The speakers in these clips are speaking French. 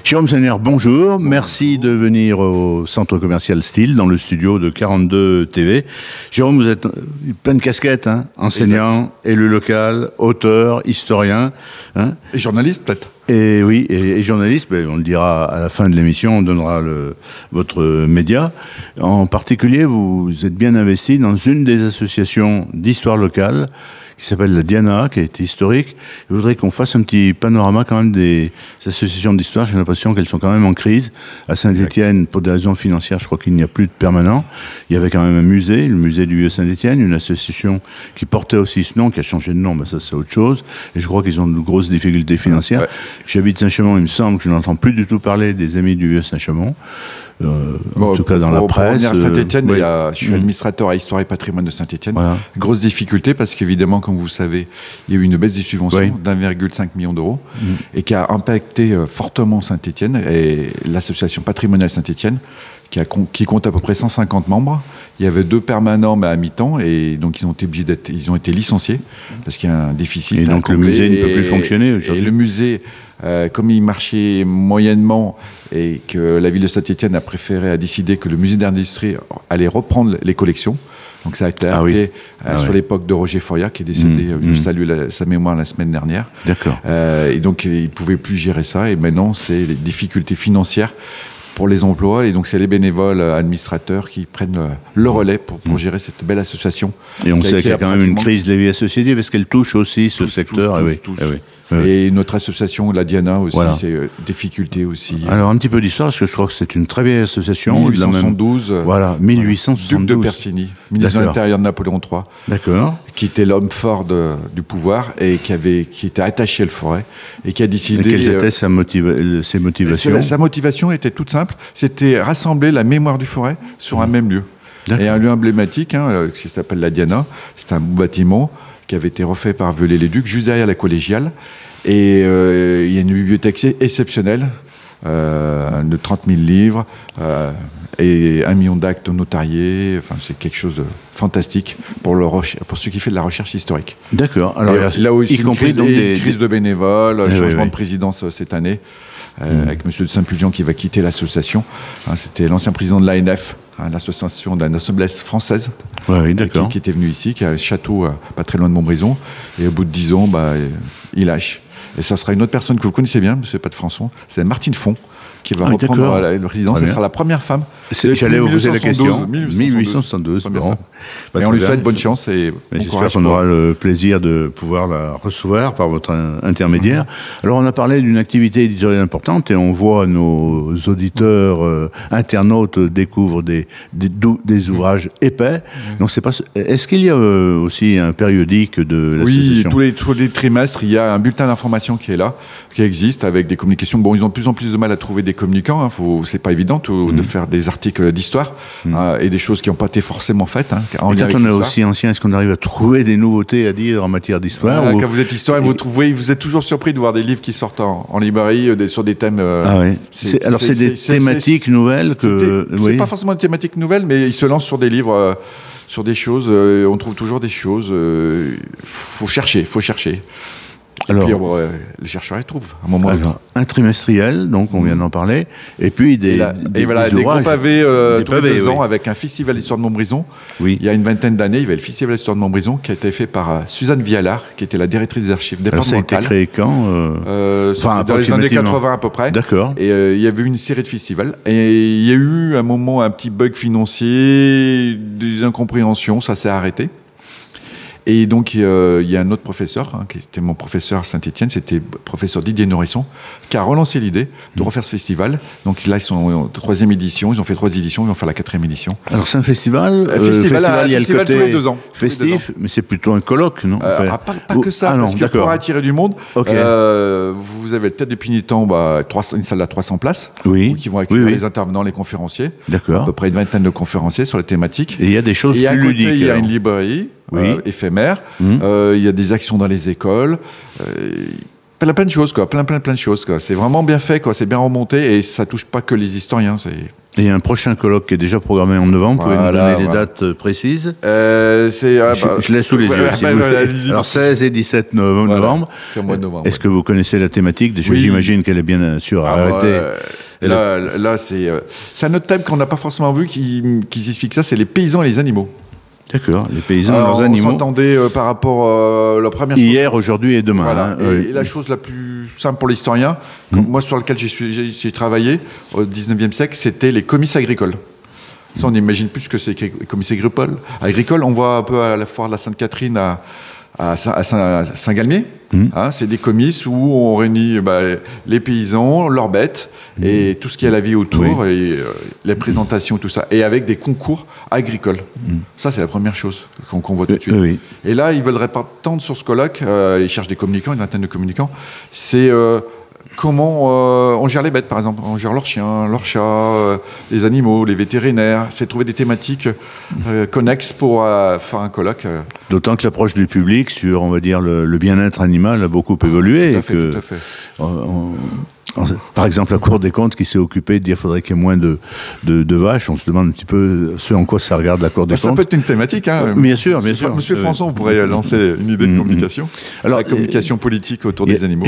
Jérôme Senner, bonjour. Merci de venir au centre commercial Style, dans le studio de 42 TV. Jérôme, vous êtes plein de casquettes, hein, enseignant, élu local, auteur, historien. Hein. Et journaliste, peut-être. Et oui, et journaliste, ben, on le dira à la fin de l'émission, on donnera votre média. En particulier, vous êtes bien investi dans une des associations d'histoire locale, qui s'appelle la Diana, qui est historique. Je voudrais qu'on fasse un petit panorama quand même des associations d'histoire. J'ai l'impression qu'elles sont quand même en crise. À Saint-Étienne, pour des raisons financières, je crois qu'il n'y a plus de permanent. Il y avait quand même un musée, le musée du Vieux-Saint-Étienne, une association qui portait aussi ce nom, qui a changé de nom, mais ça c'est autre chose. Et je crois qu'ils ont de grosses difficultés financières. Ouais. J'habite Saint-Chamond, il me semble que je n'entends plus du tout parler des Amis du Vieux-Saint-Chamond. En tout cas dans la presse. Pour revenir à Saint-Étienne, je suis administrateur à Histoire et Patrimoine de Saint-Étienne. Voilà. Grosse difficulté parce qu'évidemment, comme vous le savez, il y a eu une baisse des subventions d'1,5 million d'euros et qui a impacté fortement Saint-Étienne et l'association patrimoniale Saint-Étienne qui compte à peu près 150 membres. Il y avait 2 permanents mais à mi-temps et donc ils ont été licenciés parce qu'il y a un déficit. Et donc le musée ne peut plus fonctionner aujourd'hui. Et le musée, comme il marchait moyennement et que la ville de Saint-Étienne a décidé que le musée d'industrie allait reprendre les collections. Donc ça a été arrêté sur l'époque de Roger Foria qui est décédé, je salue sa mémoire la semaine dernière. D'accord. Et donc il ne pouvait plus gérer ça et maintenant c'est les difficultés financières pour les emplois, et donc c'est les bénévoles administrateurs qui prennent le relais pour gérer cette belle association. Et on sait qu'il y a quand même une crise de la vie associative, parce qu'elle touche aussi ce secteur. Et notre association, la Diana aussi, c'est difficulté aussi. Alors un petit peu d'histoire, parce que je crois que c'est une très vieille association. 1872. Voilà, 1872. Duc de Persigny, ministre de l'Intérieur de Napoléon III. D'accord. Qui était l'homme fort du pouvoir et qui était attaché à la forêt et qui a décidé... Et quelles étaient ses motivations? Sa motivation était toute simple, c'était rassembler la mémoire du forêt sur un même lieu. Et un lieu emblématique, qui s'appelle la Diana, c'est un beau bâtiment qui avait été refait par Viollet-les-Ducs, juste derrière la collégiale. Et il y a une bibliothèque exceptionnelle, de 30 000 livres, et 1 million d'actes notariés. Enfin, c'est quelque chose de fantastique pour ceux qui font de la recherche historique. D'accord. Alors, là aussi, une crise de bénévoles, changement de présidence cette année, avec M. de Saint-Pulgent qui va quitter l'association. C'était l'ancien président de l'ANF, l'association de la noblesse française, qui était venu ici, qui a un château pas très loin de Montbrison. Et au bout de 10 ans, il lâche. Et ça sera une autre personne que vous connaissez bien, M. Pas de François, c'est Martine Font, qui va reprendre la présidence. Elle sera la première femme. J'allais vous poser la question. 1872. Bon. Et on lui souhaite bonne chance. J'espère qu'on aura le plaisir de pouvoir la recevoir par votre intermédiaire. Alors, on a parlé d'une activité éditoriale importante et on voit nos auditeurs, internautes découvrent des ouvrages épais. Donc, est-ce qu'il y a aussi un périodique de l'association? Oui, tous les trimestres, il y a un bulletin d'information qui est là, qui existe avec des communications. Bon, ils ont de plus en plus de mal à trouver des communicants. C'est pas évident de faire des articles d'histoire et des choses qui n'ont pas été forcément faites. Quand on est aussi ancien, est-ce qu'on arrive à trouver des nouveautés à dire en matière d'histoire? Quand vous êtes historien, vous êtes toujours surpris de voir des livres qui sortent en librairie sur des thèmes. Alors c'est des thématiques nouvelles que. C'est pas forcément une thématique nouvelle, mais ils se lancent sur des livres, sur des choses. On trouve toujours des choses. Faut chercher. Alors, puis, les chercheurs les trouvent à un moment donné. Un trimestriel, donc on vient d'en parler, et puis des gros pavés tous les 2 ans avec un festival d'histoire de Montbrison. Il y a une vingtaine d'années, il y avait le festival d'histoire de Montbrison qui a été fait par Suzanne Vialard, qui était la directrice des archives départementales. Alors ça a été créé quand dans les années 80 à peu près. D'accord. Et il y avait eu une série de festivals. Et il y a eu un moment un petit bug financier, des incompréhensions, ça s'est arrêté. Et donc, il y a un autre professeur, qui était mon professeur à Saint-Étienne, c'était professeur Didier Norisson, qui a relancé l'idée de refaire ce festival. Donc là, ils sont en 3e édition, ils ont fait 3 éditions, ils vont faire la 4e édition. Alors c'est un festival, il y a le côté tous les 2 ans. Festif, mais c'est plutôt un colloque, non? Pas que ça, parce que pour attirer du monde, vous avez le Tête de Pigneton, une salle à 300 places, qui vont accueillir les intervenants, les conférenciers. D'accord. À peu près une vingtaine de conférenciers sur les thématiques. Et il y a des choses plus ludiques. Il y a une librairie. Éphémère. Il y a des actions dans les écoles. Plein de choses, plein de choses. C'est vraiment bien fait, c'est bien remonté et ça touche pas que les historiens. Et un prochain colloque qui est déjà programmé en novembre. Vous pouvez nous donner les dates précises? Je l'ai sous les yeux. Alors 16 et 17 novembre. C'est au mois de novembre. Est-ce que vous connaissez la thématique? Déjà, j'imagine qu'elle est bien sûr arrêtée. Là c'est un autre thème qu'on n'a pas forcément vu qui explique ça, c'est les paysans et les animaux. D'accord, les paysans et leurs animaux. On s'entendait par rapport à la première chose. Hier, aujourd'hui et demain. Voilà. Et la chose la plus simple pour l'historien, moi sur lequel j'ai travaillé au 19e siècle, c'était les comices agricoles. Ça, on n'imagine plus ce que c'est que les comices agricoles. On voit un peu à la foire de la Sainte-Catherine à Saint-Galmier. C'est des comices où on réunit les paysans, leurs bêtes et tout ce qui est la vie autour, et les présentations, tout ça, et avec des concours agricoles. Ça, c'est la première chose qu'on voit tout de suite. Et là, ils ne voudraient pas tendre sur ce colloque, ils cherchent des communicants, une vingtaine de communicants. C'est comment on gère les bêtes, par exemple. On gère leurs chiens, leurs chats, les animaux, les vétérinaires. C'est trouver des thématiques connexes pour faire un colloque. D'autant que l'approche du public sur, on va dire, le bien-être animal a beaucoup évolué. Tout à fait. Par exemple, la Cour des comptes qui s'est occupée de dire qu'il faudrait qu'il y ait moins de vaches. On se demande un petit peu ce en quoi ça regarde la Cour des comptes. Ça peut être une thématique. Bien sûr. Monsieur François, vous pourrez lancer une idée de communication. Alors, la communication politique autour des animaux.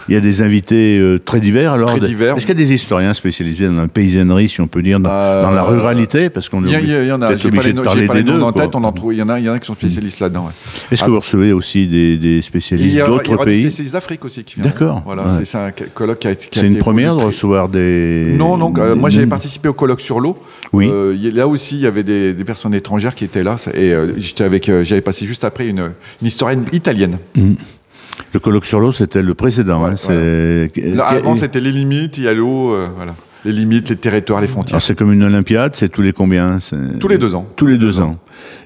Il y a des invités très divers. Alors, très divers. Est-ce qu'il y a des historiens spécialisés dans la paysannerie, si on peut dire, dans la ruralité? Parce qu'on est peut-être obligé de parler des deux. En tête, on en trouve. Il y en a qui sont spécialistes là-dedans. Est-ce que vous recevez aussi des spécialistes d'autres pays? Il y a des spécialistes d'Afrique aussi qui viennent. D'accord. Voilà, c'est un colloque qui a été. C'est une première de recevoir des... Non, moi j'avais participé au colloque sur l'eau. Oui. Là aussi, il y avait des personnes étrangères qui étaient là. Et j'avais passé juste après une historienne italienne. Le colloque sur l'eau, c'était le précédent. Avant, c'était les limites, il y a l'eau, voilà. Les limites, les territoires, les frontières. Alors c'est comme une Olympiade, c'est tous les combien? Tous les 2 ans. Tous les 2 ans.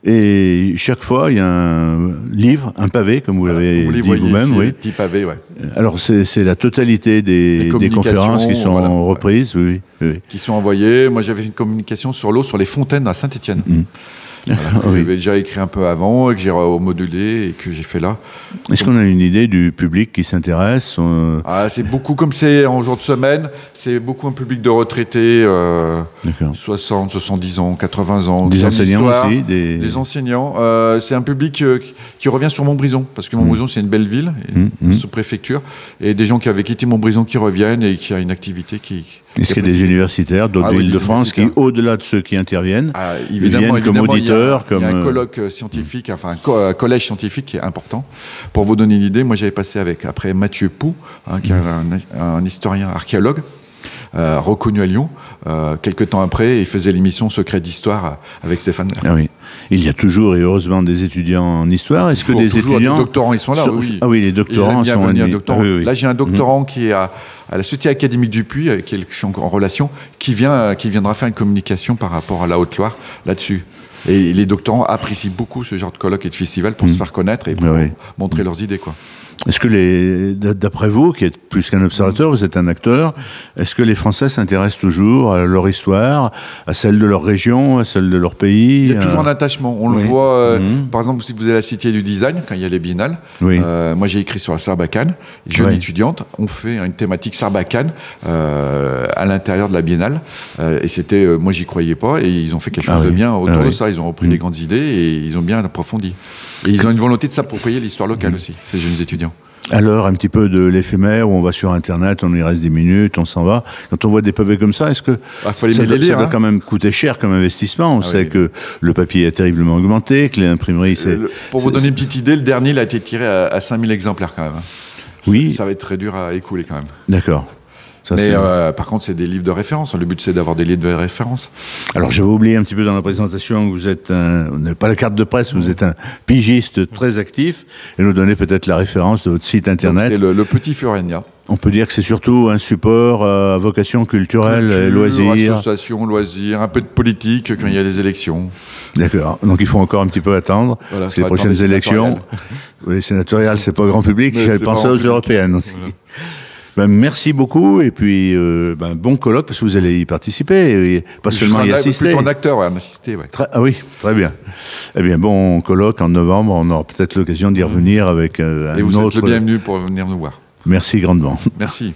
Et chaque fois, il y a un livre, un pavé, comme vous l'avez dit vous-même. Oui, petit pavé, ouais. Alors c'est la totalité des conférences qui sont reprises, oui. Qui sont envoyées. Moi, j'avais fait une communication sur l'eau, sur les fontaines à Saint-Étienne. J'avais déjà écrit un peu avant, et que j'ai remodulé et que j'ai fait là. Est-ce qu'on a une idée du public qui s'intéresse? C'est beaucoup, comme c'est en jour de semaine, c'est beaucoup un public de retraités, 60, 70 ans, 80 ans. Des enseignants aussi? Des enseignants. C'est un public qui revient sur Montbrison, parce que Montbrison, c'est une belle ville, sous-préfecture, et des gens qui avaient quitté Montbrison qui reviennent et qui a une activité qui... Est-ce qu'il y a des universitaires d'autres villes de France qui, au-delà de ceux qui interviennent, évidemment, viennent comme auditeurs? Il y a un colloque scientifique, enfin un collège scientifique qui est important. Pour vous donner une idée, moi j'avais passé après Mathieu Pou, qui est un historien archéologue, reconnu à Lyon. Quelques temps après, il faisait l'émission Secret d'Histoire avec Stéphane. Ah oui. Il y a toujours et heureusement des étudiants en histoire. Est-ce que les étudiants... Les doctorants, ils sont là, oui. Ah oui, les doctorants sont admis. Oui. Là, j'ai un doctorant qui est à la Société académique du Puy, avec qui je suis en relation, qui viendra faire une communication par rapport à la Haute-Loire là-dessus. Et les doctorants apprécient beaucoup ce genre de colloque et de festival pour se faire connaître et pour montrer leurs idées, quoi. Est-ce que d'après vous, qui êtes plus qu'un observateur, vous êtes un acteur, est-ce que les Français s'intéressent toujours à leur histoire, à celle de leur région, à celle de leur pays? Il y a toujours un attachement. On le voit, par exemple, si vous avez la Cité du Design, quand il y a les biennales. Moi, j'ai écrit sur la Sarbacane, jeune étudiante. On fait une thématique Sarbacane à l'intérieur de la biennale. Et c'était, moi, j'y croyais pas. Et ils ont fait quelque chose de bien autour de ça. Ils ont repris des grandes idées et ils ont bien approfondi. Et ils ont une volonté de s'approprier l'histoire locale aussi, ces jeunes étudiants. Alors, un petit peu de l'éphémère où on va sur Internet, on y reste 10 minutes, on s'en va. Quand on voit des pavés comme ça, est-ce que ça doit quand même coûter cher comme investissement? On sait que le papier a terriblement augmenté, que l'imprimerie, Pour vous donner une petite idée, le dernier, il a été tiré à 5000 exemplaires quand même. Oui. Ça va être très dur à écouler quand même. D'accord. Mais par contre, c'est des livres de référence. Le but, c'est d'avoir des livres de référence. Alors, j'avais oublié un petit peu dans la présentation que vous êtes vous n'avez pas la carte de presse, vous êtes un pigiste très actif. Et nous donner peut-être la référence de votre site internet. C'est le Petit Furenia. On peut dire que c'est surtout un support à vocation culturelle et loisirs. Association, loisirs, un peu de politique quand il y a les élections. D'accord. Donc il faut encore un petit peu attendre. Voilà, parce que les prochaines élections, les sénatoriales, c'est pas grand public. J'avais pensé aux européennes aussi. Voilà. Merci beaucoup et puis bon colloque parce que vous allez y participer et pas seulement y assister. Plutôt en acteur, en assister, Ah oui, très bien. Eh bien, bon colloque en novembre, on aura peut-être l'occasion d'y revenir avec un autre. Et vous êtes le bienvenu pour venir nous voir. Merci grandement. Merci.